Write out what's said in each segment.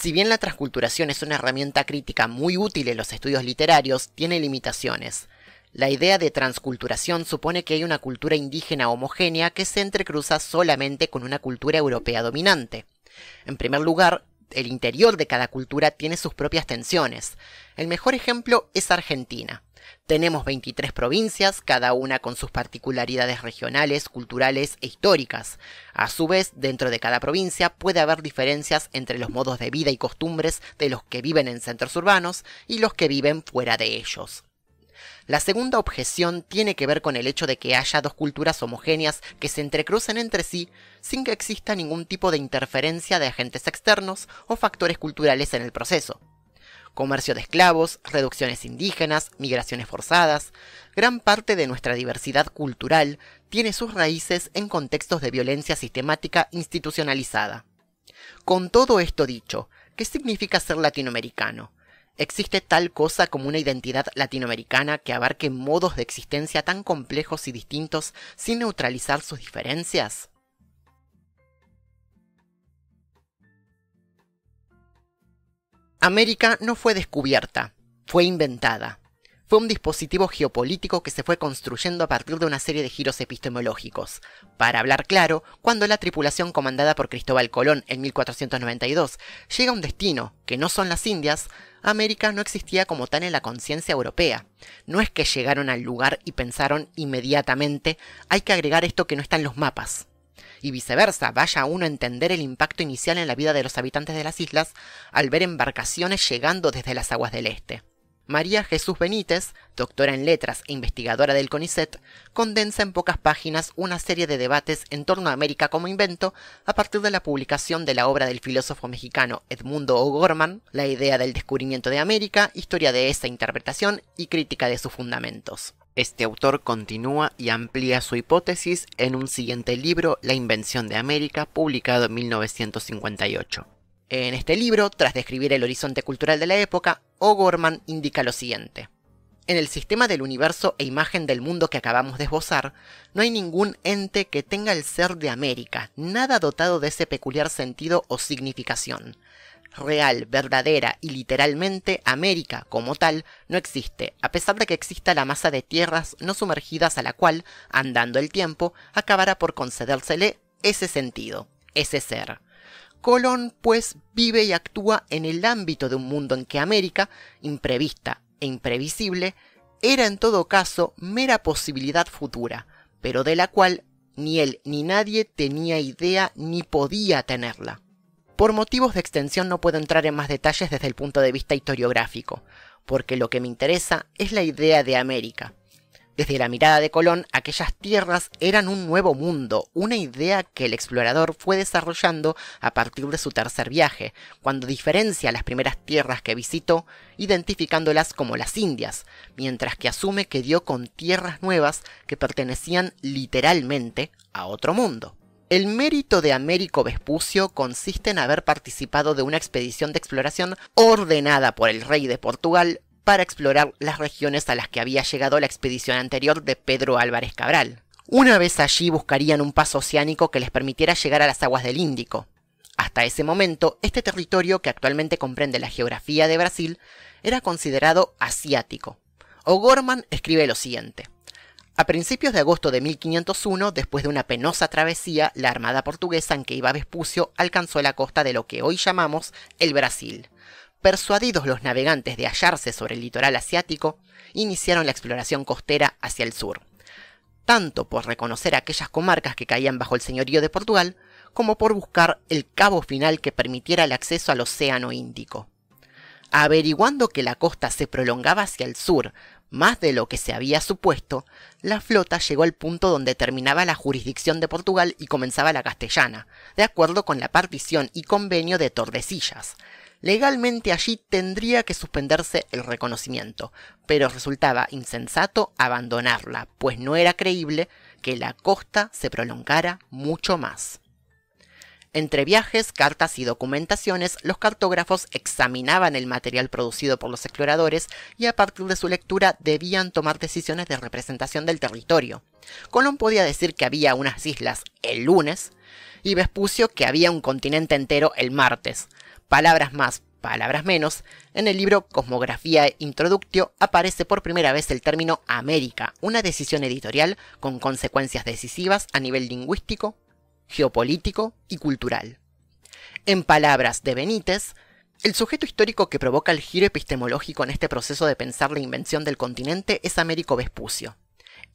Si bien la transculturación es una herramienta crítica muy útil en los estudios literarios, tiene limitaciones. La idea de transculturación supone que hay una cultura indígena homogénea que se entrecruza solamente con una cultura europea dominante. En primer lugar, el interior de cada cultura tiene sus propias tensiones. El mejor ejemplo es Argentina. Tenemos 23 provincias, cada una con sus particularidades regionales, culturales e históricas. A su vez, dentro de cada provincia puede haber diferencias entre los modos de vida y costumbres de los que viven en centros urbanos y los que viven fuera de ellos. La segunda objeción tiene que ver con el hecho de que haya dos culturas homogéneas que se entrecrucen entre sí sin que exista ningún tipo de interferencia de agentes externos o factores culturales en el proceso. Comercio de esclavos, reducciones indígenas, migraciones forzadas. Gran parte de nuestra diversidad cultural tiene sus raíces en contextos de violencia sistemática institucionalizada. Con todo esto dicho, ¿qué significa ser latinoamericano? ¿Existe tal cosa como una identidad latinoamericana que abarque modos de existencia tan complejos y distintos sin neutralizar sus diferencias? América no fue descubierta, fue inventada. Fue un dispositivo geopolítico que se fue construyendo a partir de una serie de giros epistemológicos. Para hablar claro, cuando la tripulación comandada por Cristóbal Colón en 1492 llega a un destino, que no son las Indias, América no existía como tal en la conciencia europea. No es que llegaron al lugar y pensaron inmediatamente, hay que agregar esto que no está en los mapas. Y viceversa, vaya uno a entender el impacto inicial en la vida de los habitantes de las islas al ver embarcaciones llegando desde las aguas del este. María Jesús Benítez, doctora en letras e investigadora del CONICET, condensa en pocas páginas una serie de debates en torno a América como invento a partir de la publicación de la obra del filósofo mexicano Edmundo O'Gorman, La idea del descubrimiento de América, historia de esa interpretación y crítica de sus fundamentos. Este autor continúa y amplía su hipótesis en un siguiente libro, La invención de América, publicado en 1958. En este libro, tras describir el horizonte cultural de la época, O'Gorman indica lo siguiente. En el sistema del universo e imagen del mundo que acabamos de esbozar, no hay ningún ente que tenga el ser de América, nada dotado de ese peculiar sentido o significación. Real, verdadera y literalmente América, como tal, no existe, a pesar de que exista la masa de tierras no sumergidas a la cual, andando el tiempo, acabará por concedérsele ese sentido, ese ser. Colón, pues, vive y actúa en el ámbito de un mundo en que América, imprevista e imprevisible, era en todo caso mera posibilidad futura, pero de la cual ni él ni nadie tenía idea ni podía tenerla. Por motivos de extensión no puedo entrar en más detalles desde el punto de vista historiográfico, porque lo que me interesa es la idea de América. Desde la mirada de Colón, aquellas tierras eran un nuevo mundo, una idea que el explorador fue desarrollando a partir de su tercer viaje, cuando diferencia las primeras tierras que visitó, identificándolas como las Indias, mientras que asume que dio con tierras nuevas que pertenecían literalmente a otro mundo. El mérito de Américo Vespucio consiste en haber participado de una expedición de exploración ordenada por el rey de Portugal para explorar las regiones a las que había llegado la expedición anterior de Pedro Álvarez Cabral. Una vez allí buscarían un paso oceánico que les permitiera llegar a las aguas del Índico. Hasta ese momento, este territorio, que actualmente comprende la geografía de Brasil, era considerado asiático. O'Gorman escribe lo siguiente. A principios de agosto de 1501, después de una penosa travesía, la armada portuguesa en que iba Vespucio alcanzó la costa de lo que hoy llamamos el Brasil. Persuadidos los navegantes de hallarse sobre el litoral asiático, iniciaron la exploración costera hacia el sur, tanto por reconocer aquellas comarcas que caían bajo el señorío de Portugal, como por buscar el cabo final que permitiera el acceso al Océano Índico. Averiguando que la costa se prolongaba hacia el sur, más de lo que se había supuesto, la flota llegó al punto donde terminaba la jurisdicción de Portugal y comenzaba la castellana, de acuerdo con la partición y convenio de Tordesillas. Legalmente allí tendría que suspenderse el reconocimiento, pero resultaba insensato abandonarla, pues no era creíble que la costa se prolongara mucho más. Entre viajes, cartas y documentaciones, los cartógrafos examinaban el material producido por los exploradores y a partir de su lectura debían tomar decisiones de representación del territorio. Colón podía decir que había unas islas el lunes y Vespucio que había un continente entero el martes. Palabras más, palabras menos, en el libro Cosmografía Introductio aparece por primera vez el término América, una decisión editorial con consecuencias decisivas a nivel lingüístico, geopolítico y cultural. En palabras de Benítez, el sujeto histórico que provoca el giro epistemológico en este proceso de pensar la invención del continente es Américo Vespucio.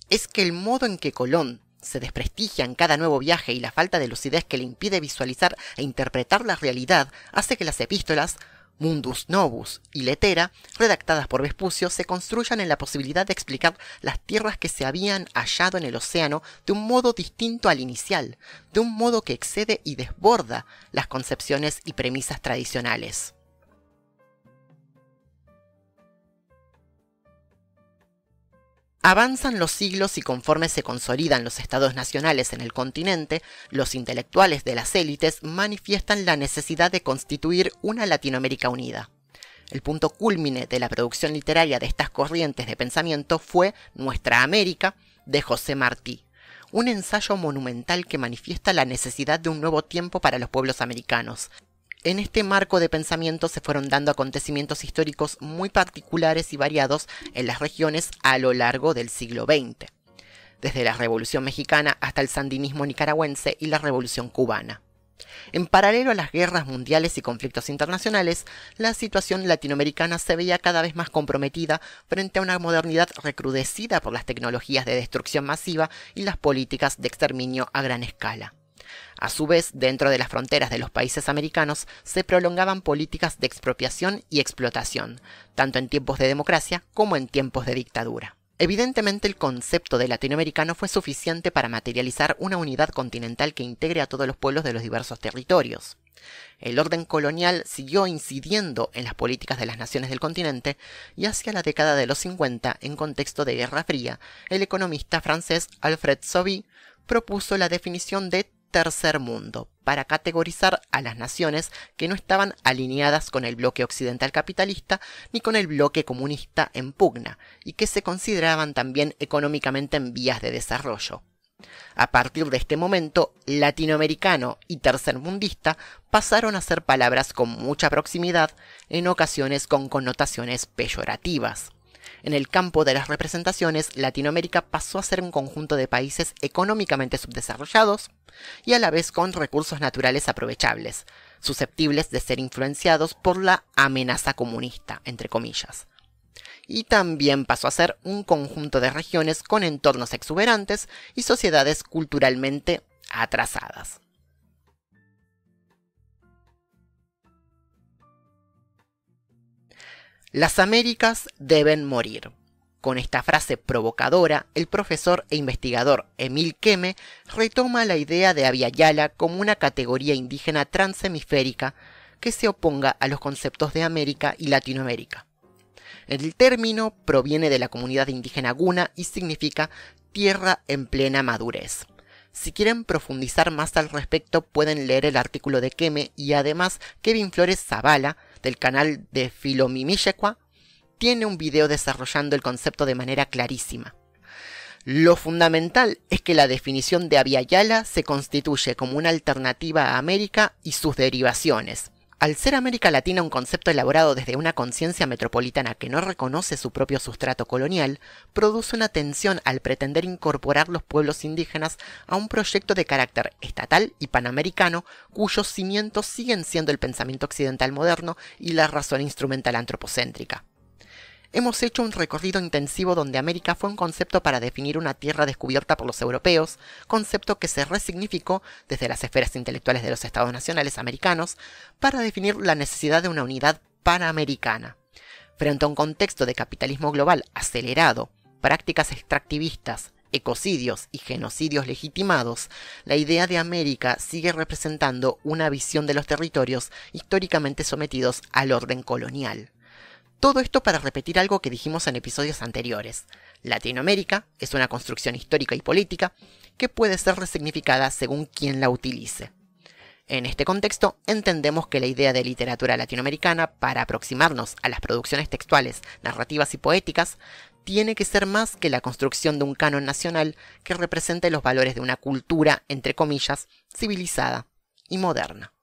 Es que el modo en que Colón se desprestigia en cada nuevo viaje y la falta de lucidez que le impide visualizar e interpretar la realidad hace que las epístolas Mundus Novus y Letera, redactadas por Vespucio, se construyan en la posibilidad de explicar las tierras que se habían hallado en el océano de un modo distinto al inicial, de un modo que excede y desborda las concepciones y premisas tradicionales. Avanzan los siglos y conforme se consolidan los estados nacionales en el continente, los intelectuales de las élites manifiestan la necesidad de constituir una Latinoamérica unida. El punto cúlmine de la producción literaria de estas corrientes de pensamiento fue Nuestra América, de José Martí, un ensayo monumental que manifiesta la necesidad de un nuevo tiempo para los pueblos americanos. En este marco de pensamiento se fueron dando acontecimientos históricos muy particulares y variados en las regiones a lo largo del siglo XX, desde la Revolución Mexicana hasta el sandinismo nicaragüense y la Revolución Cubana. En paralelo a las guerras mundiales y conflictos internacionales, la situación latinoamericana se veía cada vez más comprometida frente a una modernidad recrudecida por las tecnologías de destrucción masiva y las políticas de exterminio a gran escala. A su vez, dentro de las fronteras de los países americanos se prolongaban políticas de expropiación y explotación, tanto en tiempos de democracia como en tiempos de dictadura. Evidentemente el concepto de latinoamericano fue suficiente para materializar una unidad continental que integre a todos los pueblos de los diversos territorios. El orden colonial siguió incidiendo en las políticas de las naciones del continente y hacia la década de los 50, en contexto de Guerra Fría, el economista francés Alfred Sauvy propuso la definición de tercer mundo para categorizar a las naciones que no estaban alineadas con el bloque occidental capitalista ni con el bloque comunista en pugna y que se consideraban también económicamente en vías de desarrollo. A partir de este momento, latinoamericano y tercermundista pasaron a ser palabras con mucha proximidad, en ocasiones con connotaciones peyorativas. En el campo de las representaciones, Latinoamérica pasó a ser un conjunto de países económicamente subdesarrollados y a la vez con recursos naturales aprovechables, susceptibles de ser influenciados por la amenaza comunista, entre comillas. Y también pasó a ser un conjunto de regiones con entornos exuberantes y sociedades culturalmente atrasadas. Las Américas deben morir. Con esta frase provocadora, el profesor e investigador Emil Keme retoma la idea de Abya Yala como una categoría indígena transhemisférica que se oponga a los conceptos de América y Latinoamérica. El término proviene de la comunidad indígena Guna y significa tierra en plena madurez. Si quieren profundizar más al respecto, pueden leer el artículo de Keme y además Kevin Flores Zavala, del canal de Filomimixecua, tiene un video desarrollando el concepto de manera clarísima. Lo fundamental es que la definición de Abya Yala se constituye como una alternativa a América y sus derivaciones. Al ser América Latina un concepto elaborado desde una conciencia metropolitana que no reconoce su propio sustrato colonial, produce una tensión al pretender incorporar los pueblos indígenas a un proyecto de carácter estatal y panamericano cuyos cimientos siguen siendo el pensamiento occidental moderno y la razón instrumental antropocéntrica. Hemos hecho un recorrido intensivo donde América fue un concepto para definir una tierra descubierta por los europeos, concepto que se resignificó desde las esferas intelectuales de los estados nacionales americanos para definir la necesidad de una unidad panamericana. Frente a un contexto de capitalismo global acelerado, prácticas extractivistas, ecocidios y genocidios legitimados, la idea de América sigue representando una visión de los territorios históricamente sometidos al orden colonial. Todo esto para repetir algo que dijimos en episodios anteriores. Latinoamérica es una construcción histórica y política que puede ser resignificada según quien la utilice. En este contexto, entendemos que la idea de literatura latinoamericana, para aproximarnos a las producciones textuales, narrativas y poéticas, tiene que ser más que la construcción de un canon nacional que represente los valores de una cultura, entre comillas, civilizada y moderna.